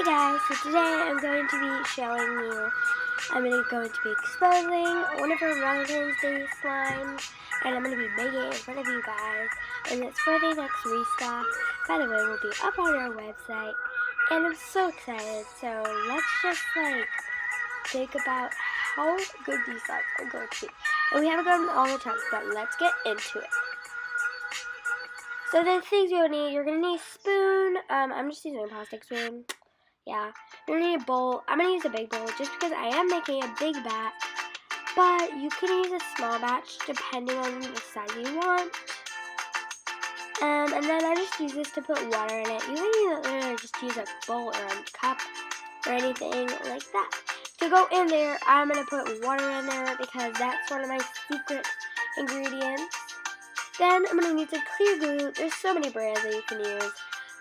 guys, so today I'm going to be showing you, I'm going to be exposing one of our Valentine's Day slimes, and I'm going to be making it in front of you guys, and it's for the next restock. By the way, it will be up on our website, and I'm so excited, so let's just think about how good these slimes are going to be. And we haven't gotten all the time, but let's get into it. So the things you'll need, you're going to need a spoon. I'm just using a plastic spoon. Yeah. You're going to need a bowl. I'm going to use a big bowl just because I am making a big batch. But you can use a small batch depending on the size you want. And then I just use this to put water in it. You can literally just use a bowl or a cup or anything like that. To go in there, I'm going to put water in there because that's one of my secret ingredients. Then I'm going to need some clear glue. There's so many brands that you can use.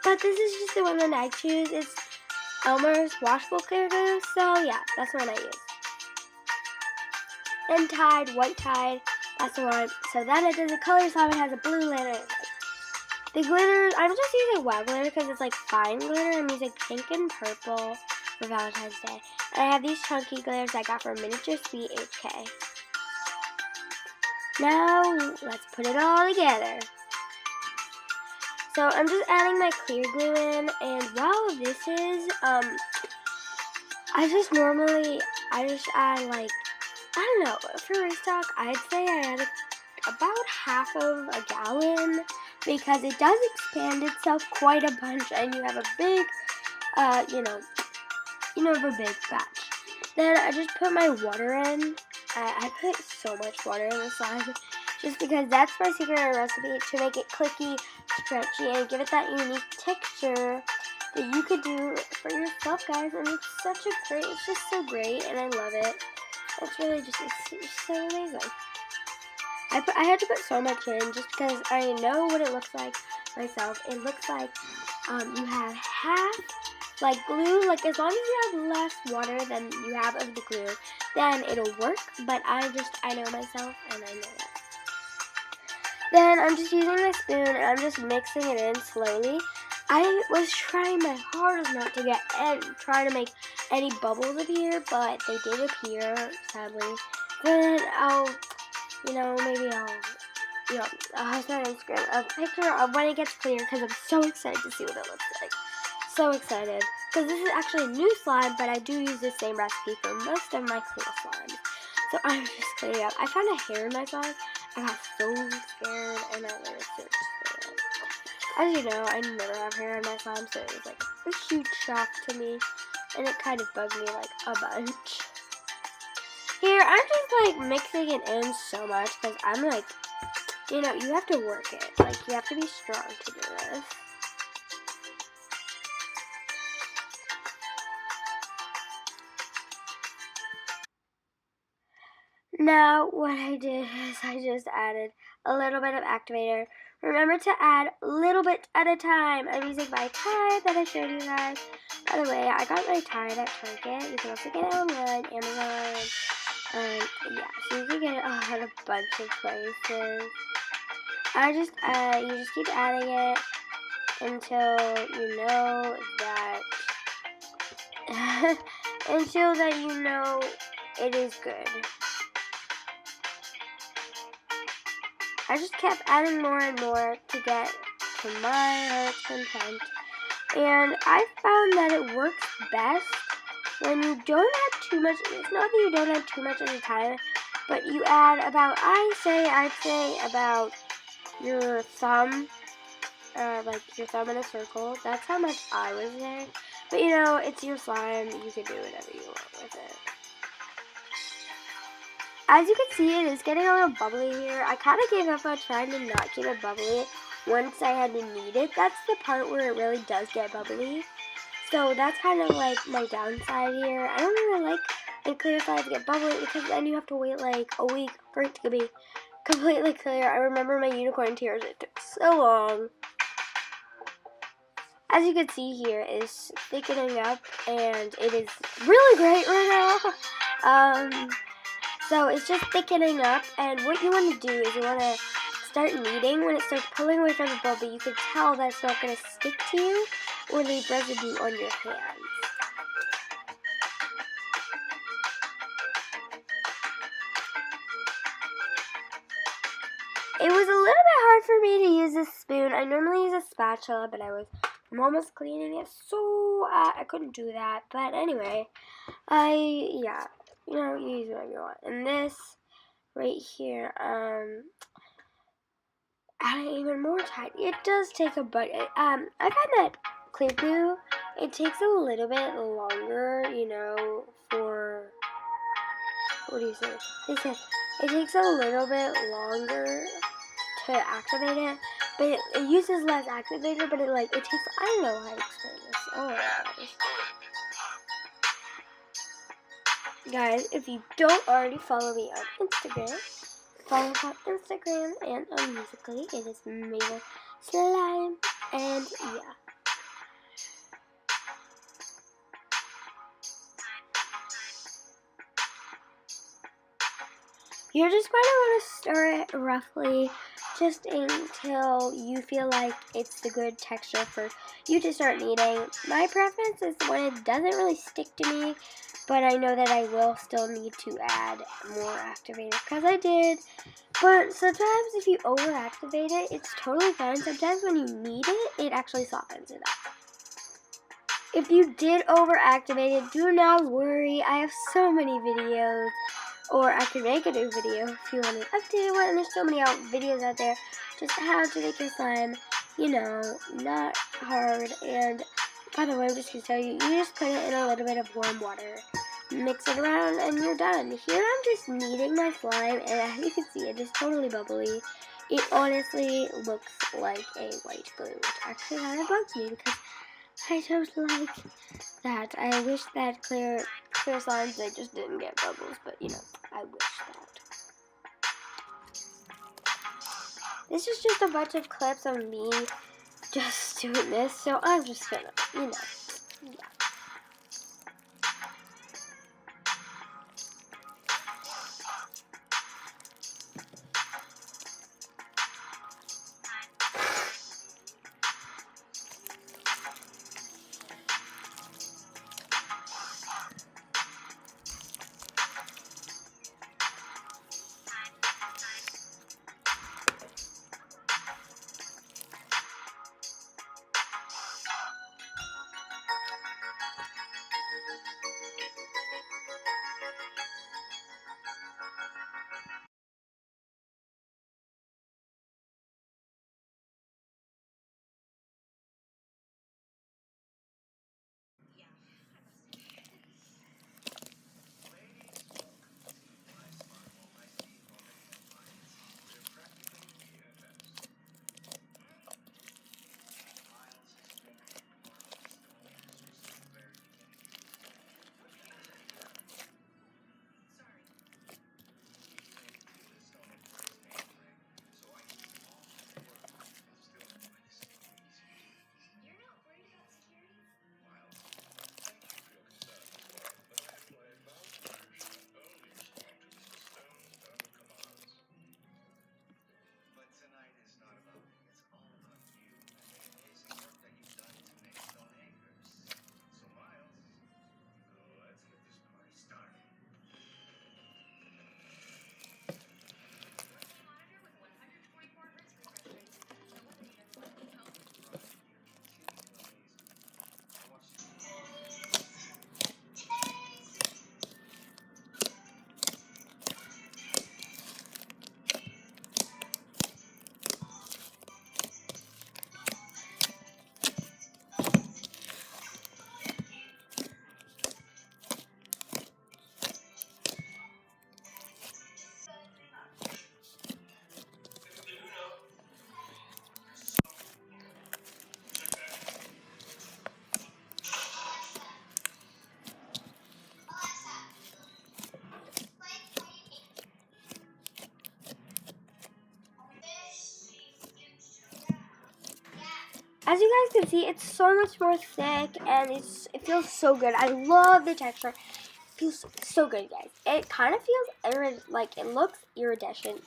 But this is just the one that I choose. It's Elmer's washable clear glue. So yeah, that's the one I use. Then Tide, white Tide. That's the one. So then it does the color slime. It has a blue glitter. The glitter, I'm just using white glitter because it's like fine glitter. I'm using pink and purple for Valentine's Day. And I have these chunky glitters I got from Miniature Sweet HK. Now, let's put it all together. So, I'm just adding my clear glue in, and while this is, I just add like, I don't know, for restock, I'd say I add about half of a gallon, because it does expand itself quite a bunch, and you have a big, you have a big batch. Then I just put my water in. I put so much water in the slime just because that's my secret recipe to make it clicky, stretchy, and give it that unique texture that you could do for yourself, guys. And it's just so great, and I love it. It's really it's so amazing. I had to put so much in just because I know what it looks like myself. It looks like you have half like glue, like as long as you have less water than you have of the glue, then it'll work, but I know myself, and I know that. Then I'm just using my spoon, and I'm just mixing it in slowly. I was trying my hardest not to try to make any bubbles appear, but they did appear, sadly. Then I'll post on Instagram a picture of when it gets clear, because I'm so excited to see what it looks like. So excited, because this is actually a new slime, but I do use the same recipe for most of my clear slimes. So I'm just cleaning up. I found a hair in my slime. I got so scared, and I really searched for it. As you know, I never have hair in my slime, so it was like a huge shock to me, and it kind of bugged me like a bunch. Here, I'm just like mixing it in so much, because I'm like, you have to work it. Like, you have to be strong to do this. Now, what I did is I just added a little bit of activator. Remember to add a little bit at a time. I'm using my Tide that I showed you guys. By the way, I got my Tide at Target. You can also get it online, Amazon. Yeah, so you can get it at a bunch of places. You just keep adding it until you know that, it is good. I just kept adding more and more to get to my heart's content. And I found that it works best when you don't add too much. It's not that you don't add too much at a time, but you add about, I'd say about your thumb, like your thumb in a circle. That's how much I was saying. But it's your slime. You can do whatever you want with it. As you can see, it is getting a little bubbly here. I kind of gave up on trying to not keep it bubbly once I had to knead it. That's the part where it really does get bubbly. So that's kind of like my downside here. I don't really like the clear slides to get bubbly because then you have to wait like a week for it to be completely clear. I remember my unicorn tears. It took so long. As you can see here, it is thickening up, and it is really great right now. So it's just thickening up, and what you want to do is you want to start kneading when it starts pulling away from the bowl, but you can tell that it's not going to stick to you or leave residue on your hands. It was a little bit hard for me to use a spoon. I normally use a spatula, but I'm almost cleaning it, so I couldn't do that. But anyway, yeah, you use whatever you want. And this right here, adding even more time. It does take a but. I find that clear glue, it takes a little bit longer, for, what do you say? It takes a little bit longer to activate it, but it uses less activator, but it takes, I don't know how to explain this. Oh my gosh. Guys, if you don't already follow me on Instagram, follow us on Instagram and on Musical.ly. It is Mabel Slime, and yeah. You're just going to want to stir it roughly just until you feel like it's the good texture for you to start kneading. My preference is when it doesn't really stick to me, but I know that I will still need to add more activator because I did. But sometimes if you overactivate it, it's totally fine. Sometimes when you knead it, it actually softens it up. If you did overactivate it, do not worry. I have so many videos. Or I could make a new video if you want an updated one. And there's so many videos out there just how to make your slime, not hard. And by the way, I'm just going to tell you, you just put it in a little bit of warm water. Mix it around and you're done. Here I'm just kneading my slime, and as you can see, it is totally bubbly. It honestly looks like a white glue, which actually kind of bugs me because I don't like that. I wish that clear slimes, they just didn't get bubbles, but I wish that. This is just a bunch of clips of me just doing this, so I'm just gonna, yeah. As you guys can see, it's so much more thick, and it feels so good. I love the texture. It feels so good, guys. It kind of feels like it looks iridescent.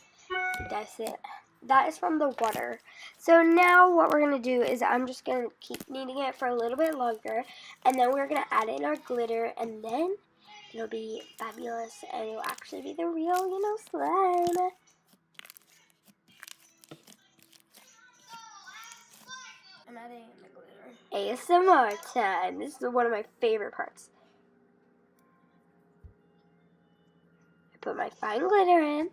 That is from the water. So now what we're going to do is I'm just going to keep kneading it for a little bit longer, and then we're going to add in our glitter, and then it'll be fabulous, and it'll actually be the real, slime. adding in the glitter. ASMR time. This is one of my favorite parts. I put my fine glitter in.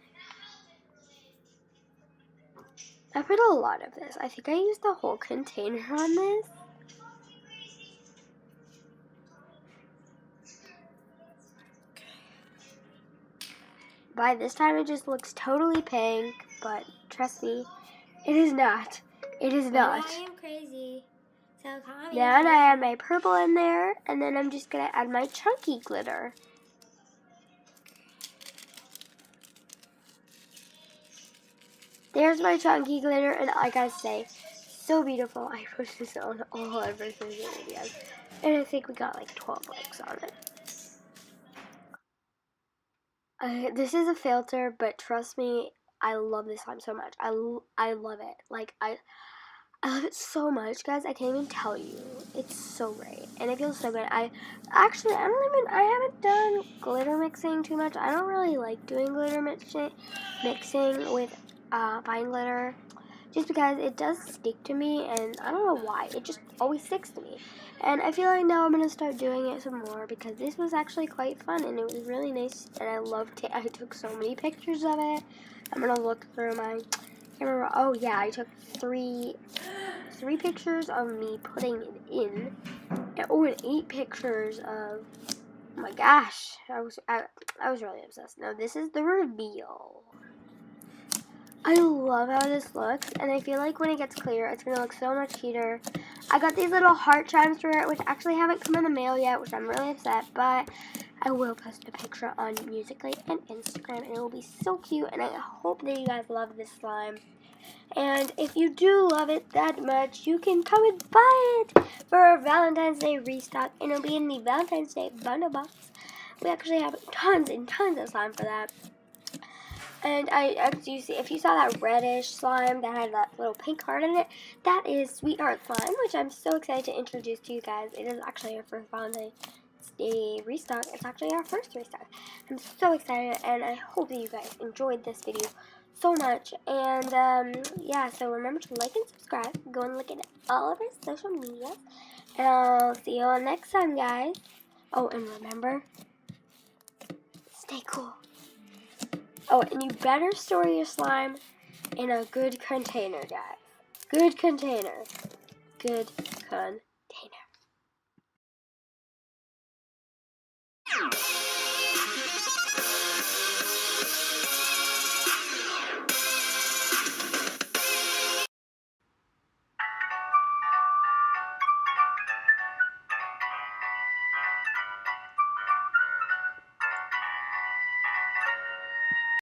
I put a lot of this. I think I used the whole container on this. By this time it just looks totally pink, but trust me, it is not. It is not. I am crazy. So then I add my purple in there, and then I'm just going to add my chunky glitter. There's my chunky glitter, and I gotta say, so beautiful. I put this on all of our social medias, and I think we got like 12 likes on it. This is a filter, but trust me, I love this slime so much. I love it. Like, I love it so much, guys. I can't even tell you. It's so great, and it feels so good. I haven't done glitter mixing too much. I don't really like doing glitter mixing with fine glitter, just because it does stick to me, and I don't know why. It just always sticks to me. And I feel like now I'm gonna start doing it some more, because this was actually quite fun, and it was really nice, and I loved it. I took so many pictures of it. I'm gonna look through my camera. Oh yeah, I took three pictures of me putting it in, and 8 pictures of, oh my gosh, I was really obsessed. Now this is the reveal. I love how this looks, and I feel like when it gets clear, it's going to look so much cuter. I got these little heart chimes for it, which actually haven't come in the mail yet, which I'm really upset, but I will post a picture on Musical.ly and Instagram, and it will be so cute, and I hope that you guys love this slime. And if you do love it that much, you can come and buy it for our Valentine's Day restock, and it'll be in the Valentine's Day bundle box. We actually have tons and tons of slime for that. And as you see, if you saw that reddish slime that had that little pink heart in it, that is Sweetheart Slime, which I'm so excited to introduce to you guys. It is actually our first Valentine's Day restock. It's actually our first restock. I'm so excited, and I hope that you guys enjoyed this video so much. And yeah, so remember to like and subscribe. Go and look at all of our social media. And I'll see you all next time, guys. Oh, and remember, stay cool. Oh, and you better store your slime in a good container, guys. Good container. Good container.